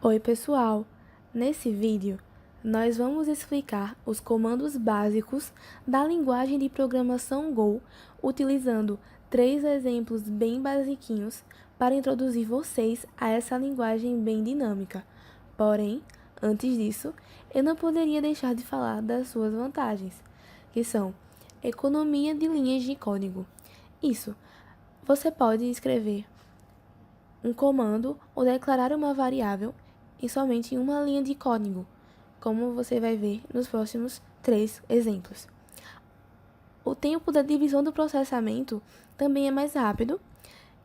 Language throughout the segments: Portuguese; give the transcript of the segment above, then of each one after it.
Oi pessoal, nesse vídeo nós vamos explicar os comandos básicos da linguagem de programação Go, utilizando 3 exemplos bem basiquinhos para introduzir vocês a essa linguagem bem dinâmica. Porém, antes disso, eu não poderia deixar de falar das suas vantagens, que são economia de linhas de código. Isso, você pode escrever um comando ou declarar uma variável em somente uma linha de código, como você vai ver nos próximos 3 exemplos. O tempo da divisão do processamento também é mais rápido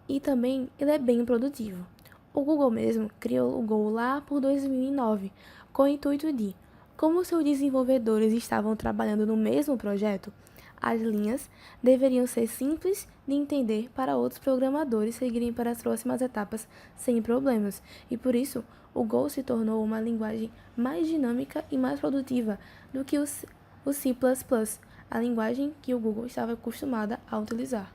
e também ele é bem produtivo. O Google mesmo criou o Go lá por 2009, com o intuito de, como seus desenvolvedores estavam trabalhando no mesmo projeto, as linhas deveriam ser simples de entender para outros programadores seguirem para as próximas etapas sem problemas, e por isso o Go se tornou uma linguagem mais dinâmica e mais produtiva do que o C++, a linguagem que o Google estava acostumada a utilizar.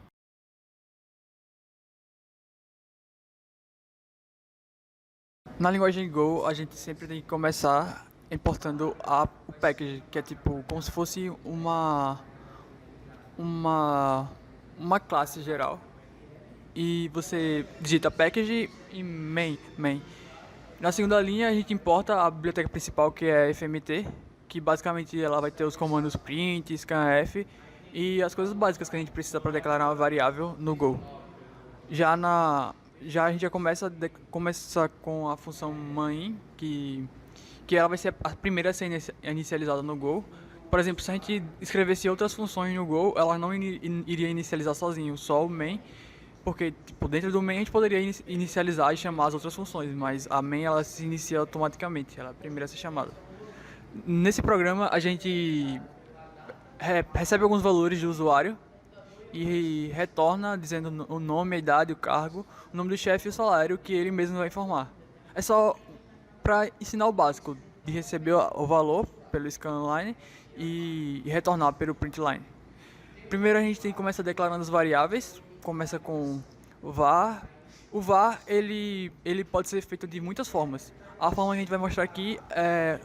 Na linguagem Go, a gente sempre tem que começar importando o package, que é tipo como se fosse uma, uma classe geral. E você digita package e main. Na segunda linha, a gente importa a biblioteca principal, que é FMT, que basicamente ela vai ter os comandos print, scanf e as coisas básicas que a gente precisa para declarar uma variável no Go. Já a gente já começa com a função main, que ela vai ser a primeira a ser inicializada no Go. Por exemplo, se a gente escrevesse outras funções no Go, ela não iria inicializar sozinho, só o main, porque tipo, dentro do main a gente poderia inicializar e chamar as outras funções, mas a main ela se inicia automaticamente, ela é a primeira a ser chamada. Nesse programa a gente recebe alguns valores do usuário e retorna dizendo o nome, a idade, o cargo, o nome do chefe e o salário que ele mesmo vai informar. É só para ensinar o básico de receber o valor pelo scanline e retornar pelo printline. Primeiro a gente tem que começar declarando as variáveis, começa com o var. O var ele pode ser feito de muitas formas. A forma que a gente vai mostrar aqui é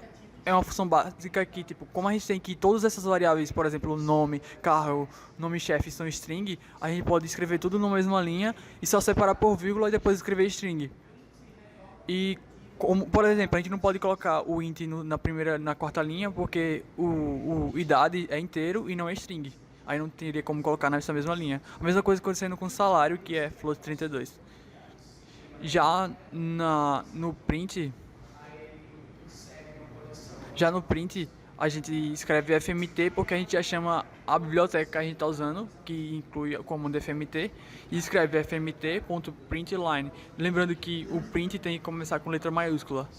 uma função básica que, tipo, como a gente tem que todas essas variáveis, por exemplo, nome, carro, nome chefe são string, a gente pode escrever tudo na mesma linha e só separar por vírgula e depois escrever string. E, como, por exemplo, a gente não pode colocar o int na quarta linha porque o idade é inteiro e não é string. Aí não teria como colocar nessa mesma linha. A mesma coisa acontecendo com o salário, que é float 32. Já no print, Já no print, a gente escreve FMT porque a gente já chama a biblioteca que a gente está usando, que inclui o comando FMT, e escreve fmt.println. Lembrando que o print tem que começar com letra maiúscula.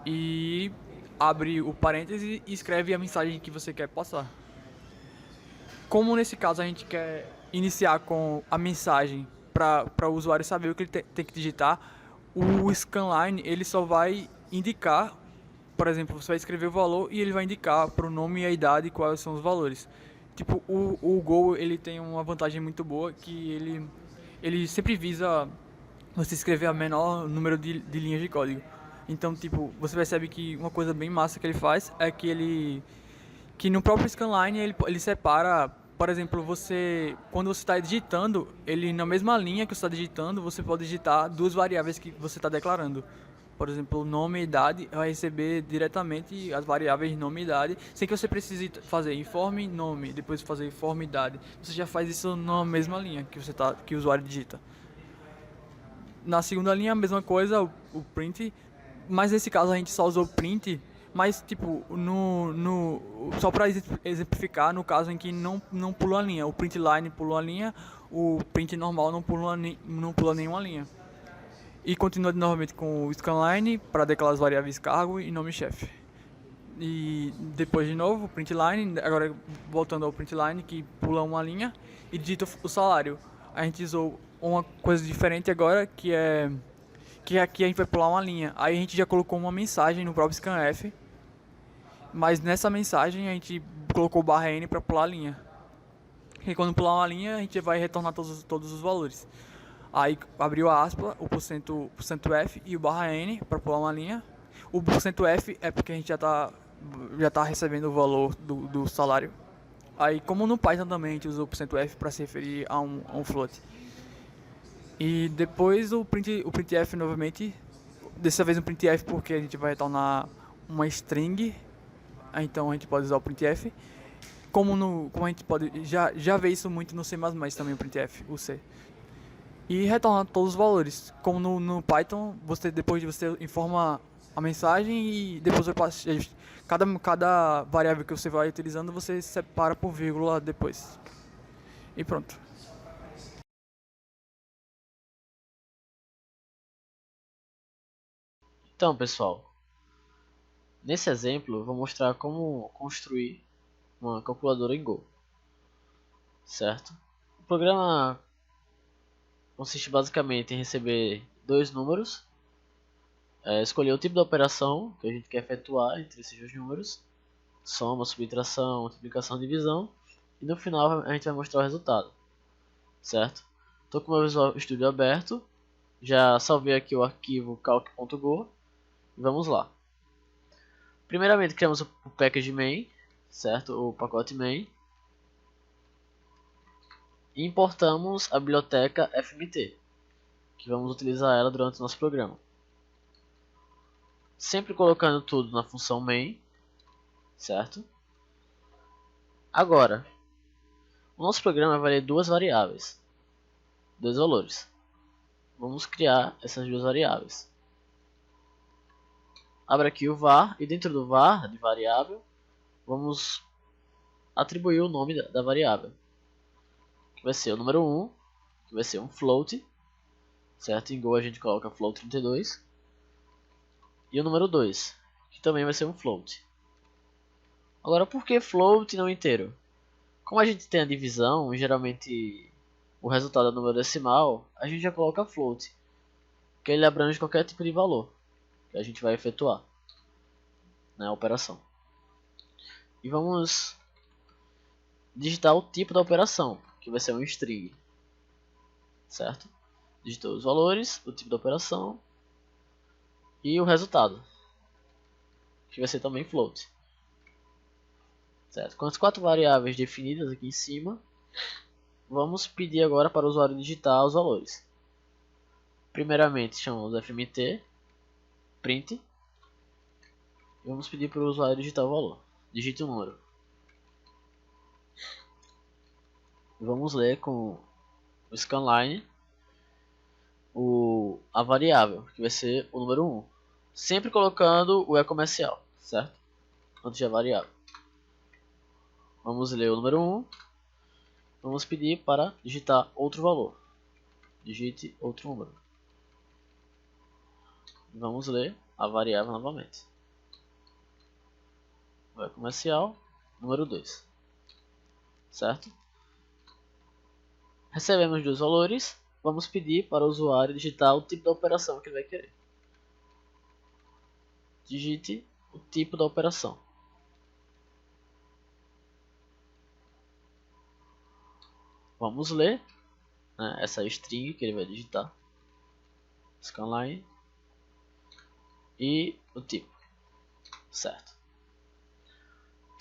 E abre o parêntese e escreve a mensagem que você quer passar. Como nesse caso a gente quer iniciar com a mensagem para o usuário saber o que ele tem que digitar, o scanline ele só vai indicar. Por exemplo, você vai escrever o valor e ele vai indicar para o nome e a idade quais são os valores. Tipo, o Go ele tem uma vantagem muito boa que ele sempre visa você escrever a menor número de linhas de código. Então, tipo, você percebe que uma coisa bem massa que ele faz é que no próprio scanline ele separa, por exemplo, quando você está digitando, ele na mesma linha que você está digitando, você pode digitar duas variáveis que você está declarando. Por exemplo, o nome e idade vai receber diretamente as variáveis nome e idade, sem que você precise fazer informe nome, depois fazer informe idade. Você já faz isso na mesma linha que o usuário digita. Na segunda linha, a mesma coisa, o print, mas nesse caso a gente só usou print, mas tipo, só para exemplificar, no caso em que não pulou a linha, o print line pulou a linha, o print normal não pula nenhuma linha. E continua novamente com o scanline para declarar as variáveis cargo e nome chefe. E depois de novo, printline, agora voltando ao printline que pula uma linha e digita o salário. A gente usou uma coisa diferente agora que aqui a gente vai pular uma linha. Aí a gente já colocou uma mensagem no próprio scanf, mas nessa mensagem a gente colocou barra N para pular a linha. E quando pular uma linha, a gente vai retornar todos os valores. Aí abriu a aspa, o porcento F e o barra N para pular uma linha. O porcento F é porque a gente já tá recebendo o valor do salário. Aí, como no Python também, a gente usa o porcento F para se referir a um float. E depois o printf novamente, dessa vez um printf porque a gente vai retornar uma string, então a gente pode usar o printf. Como a gente pode já vê isso muito no C++ também, o printf, o C. E retorna todos os valores. Como no Python, depois de você informa a mensagem e depois cada variável que você vai utilizando, você separa por vírgula depois. E pronto. Então, pessoal, nesse exemplo eu vou mostrar como construir uma calculadora em Go, certo? O programa consiste basicamente em receber dois números, escolher o tipo da operação que a gente quer efetuar entre esses dois números, soma, subtração, multiplicação, divisão, e no final a gente vai mostrar o resultado, certo? Estou com o meu Visual Studio aberto, já salvei aqui o arquivo calc.go e vamos lá. Primeiramente criamos o package main, certo? O pacote main. E importamos a biblioteca fmt, que vamos utilizar ela durante o nosso programa. Sempre colocando tudo na função main, certo? Agora, o nosso programa vai ler duas variáveis, dois valores. Vamos criar essas duas variáveis. Abre aqui o var e dentro do var de variável, vamos atribuir o nome da variável, que vai ser o número 1, que vai ser um float, certo? Em Go a gente coloca float 32. E o número 2, que também vai ser um float. Agora, por que float e não inteiro? Como a gente tem a divisão, geralmente o resultado é número decimal, a gente já coloca float, que ele abrange qualquer tipo de valor que a gente vai efetuar na operação. E vamos digitar o tipo da operação, que vai ser um string, certo? Digitou os valores, o tipo da operação e o resultado, que vai ser também float, certo? Com as quatro variáveis definidas aqui em cima, vamos pedir agora para o usuário digitar os valores. Primeiramente chamamos fmt print e vamos pedir para o usuário digitar o valor. Digite o número. Vamos ler com o scanline a variável, que vai ser o número 1. Sempre colocando o comercial, certo? Antes da variável. Vamos ler o número 1. Vamos pedir para digitar outro valor. Digite outro número. Vamos ler a variável novamente. O comercial, número 2. Certo? Recebemos dois valores. Vamos pedir para o usuário digitar o tipo da operação que ele vai querer. Digite o tipo da operação. Vamos ler, né, essa string que ele vai digitar. Scanline. E o tipo. Certo.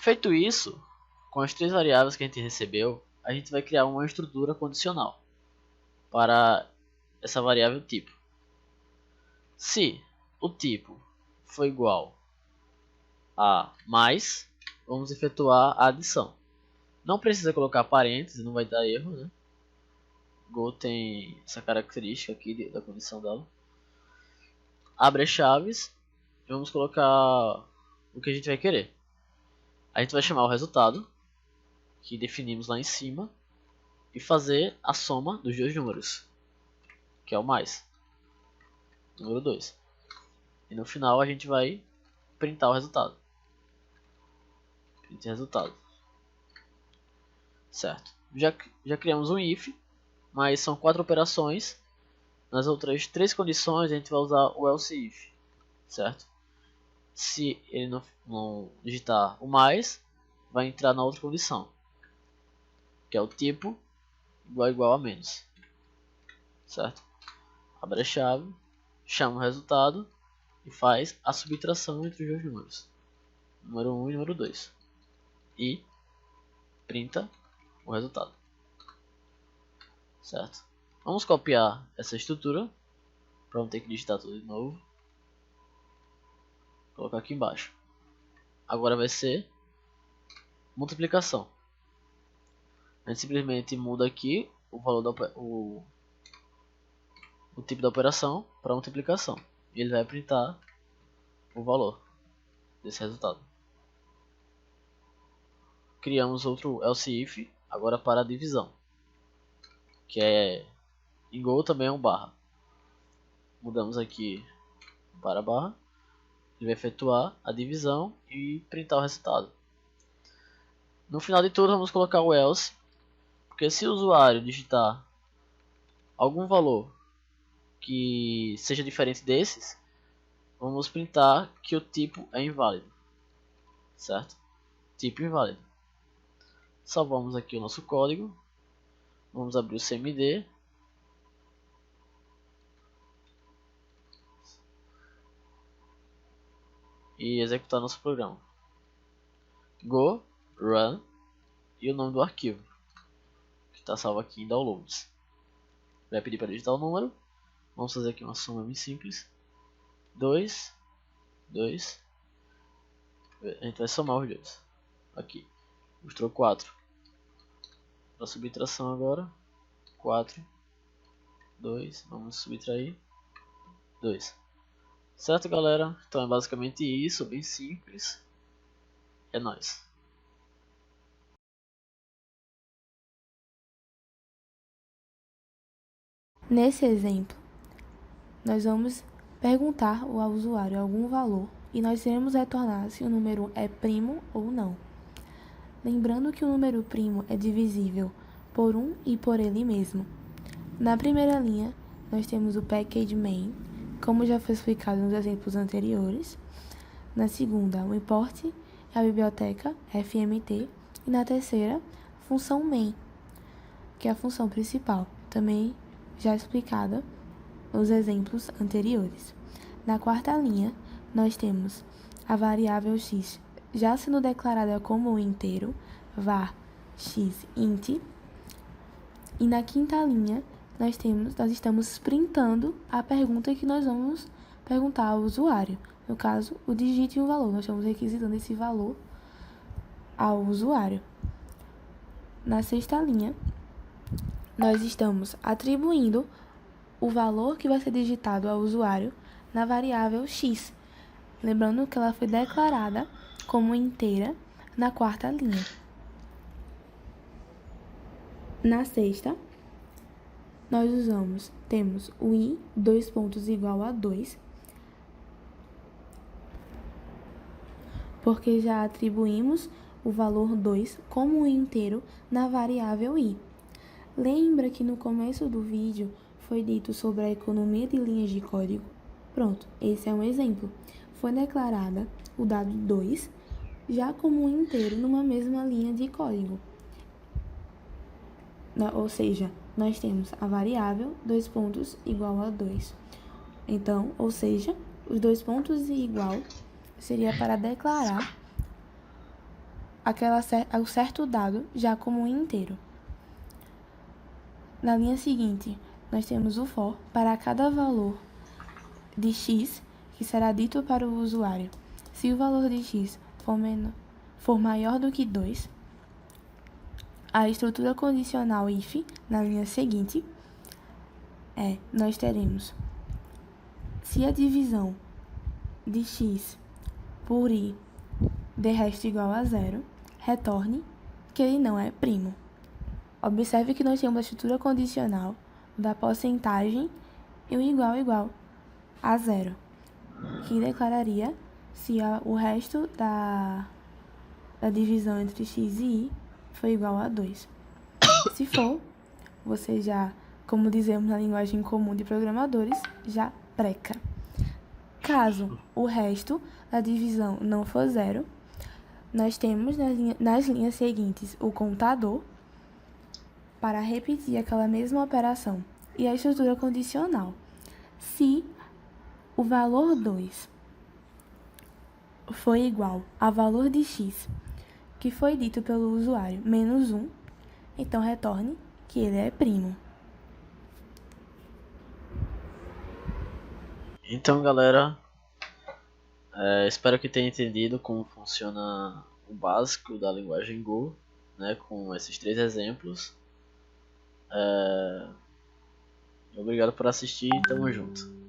Feito isso, com as três variáveis que a gente recebeu, a gente vai criar uma estrutura condicional para essa variável tipo. Se o tipo for igual a mais, vamos efetuar a adição. Não precisa colocar parênteses, não vai dar erro, né? Go tem essa característica aqui da condição dela. Abre as chaves e vamos colocar o que a gente vai querer. A gente vai chamar o resultado, que definimos lá em cima, e fazer a soma dos dois números, que é o mais, número 2. E no final a gente vai printar o resultado. Print resultado. Certo. Já criamos um if, mas são 4 operações. Nas outras 3 condições a gente vai usar o else if, certo? Se ele não digitar o mais, vai entrar na outra condição, que é o tipo igual a menos, certo? abre a chave, chama o resultado e faz a subtração entre os dois números, número 1 e número 2, e printa o resultado, certo? Vamos copiar essa estrutura para não ter que digitar tudo de novo. Vou colocar aqui embaixo. Agora vai ser multiplicação. A gente simplesmente muda aqui o valor o tipo da operação para multiplicação. E ele vai printar o valor desse resultado. Criamos outro else if agora para a divisão, que é em Go também é um barra. Mudamos aqui para barra. Ele vai efetuar a divisão e printar o resultado. No final de tudo vamos colocar o else, porque se o usuário digitar algum valor que seja diferente desses, vamos printar que o tipo é inválido, certo? Tipo inválido. Salvamos aqui o nosso código, vamos abrir o CMD. E executar nosso programa. Go, run e o nome do arquivo, que está salvo aqui em downloads. Vai pedir para digitar o número. Vamos fazer aqui uma soma bem simples. 2, 2. A gente vai somar os dois. Aqui. Mostrou 4. Para subtração agora. 4, 2. Vamos subtrair 2. Certo, galera? Então é basicamente isso, bem simples. É nóis. Nesse exemplo, nós vamos perguntar ao usuário algum valor e nós iremos retornar se o número é primo ou não. Lembrando que o número primo é divisível por 1 e por ele mesmo. Na primeira linha, nós temos o package main, como já foi explicado nos exemplos anteriores. Na segunda, o import é a biblioteca fmt. E na terceira, função main, que é a função principal, também já explicada nos exemplos anteriores. Na quarta linha, nós temos a variável x já sendo declarada como um inteiro, var x int. E na quinta linha, nós estamos printando a pergunta que nós vamos perguntar ao usuário. No caso, o digite um valor. Nós estamos requisitando esse valor ao usuário. Na sexta linha, nós estamos atribuindo o valor que vai ser digitado ao usuário na variável x. Lembrando que ela foi declarada como inteira na quarta linha. Na sexta, nós temos o i, 2 pontos igual a 2, porque já atribuímos o valor 2 como um inteiro na variável i. Lembra que no começo do vídeo foi dito sobre a economia de linhas de código? Pronto, esse é um exemplo. Foi declarada o dado 2 já como um inteiro numa mesma linha de código. Ou seja, nós temos a variável 2 pontos igual a 2. Então, ou seja, os 2 pontos e igual seria para declarar o certo dado já como um inteiro. Na linha seguinte, nós temos o for para cada valor de x que será dito para o usuário. Se o valor de x for maior do que 2, a estrutura condicional if, na linha seguinte, nós teremos: se a divisão de x por i de resto igual a 0, retorne que ele não é primo. Observe que nós temos a estrutura condicional da porcentagem e o igual a 0, que declararia se o resto da divisão entre x e i foi igual a 2. Se for, você já, como dizemos na linguagem comum de programadores, já breca. Caso o resto da divisão não for 0, nós temos nas linhas seguintes o contador para repetir aquela mesma operação e a estrutura condicional. Se o valor 2 foi igual ao valor de x, que foi dito pelo usuário, menos 1, então retorne que ele é primo. Então, galera, espero que tenha entendido como funciona o básico da linguagem Go, né, com esses 3 exemplos. Obrigado por assistir e tamo junto.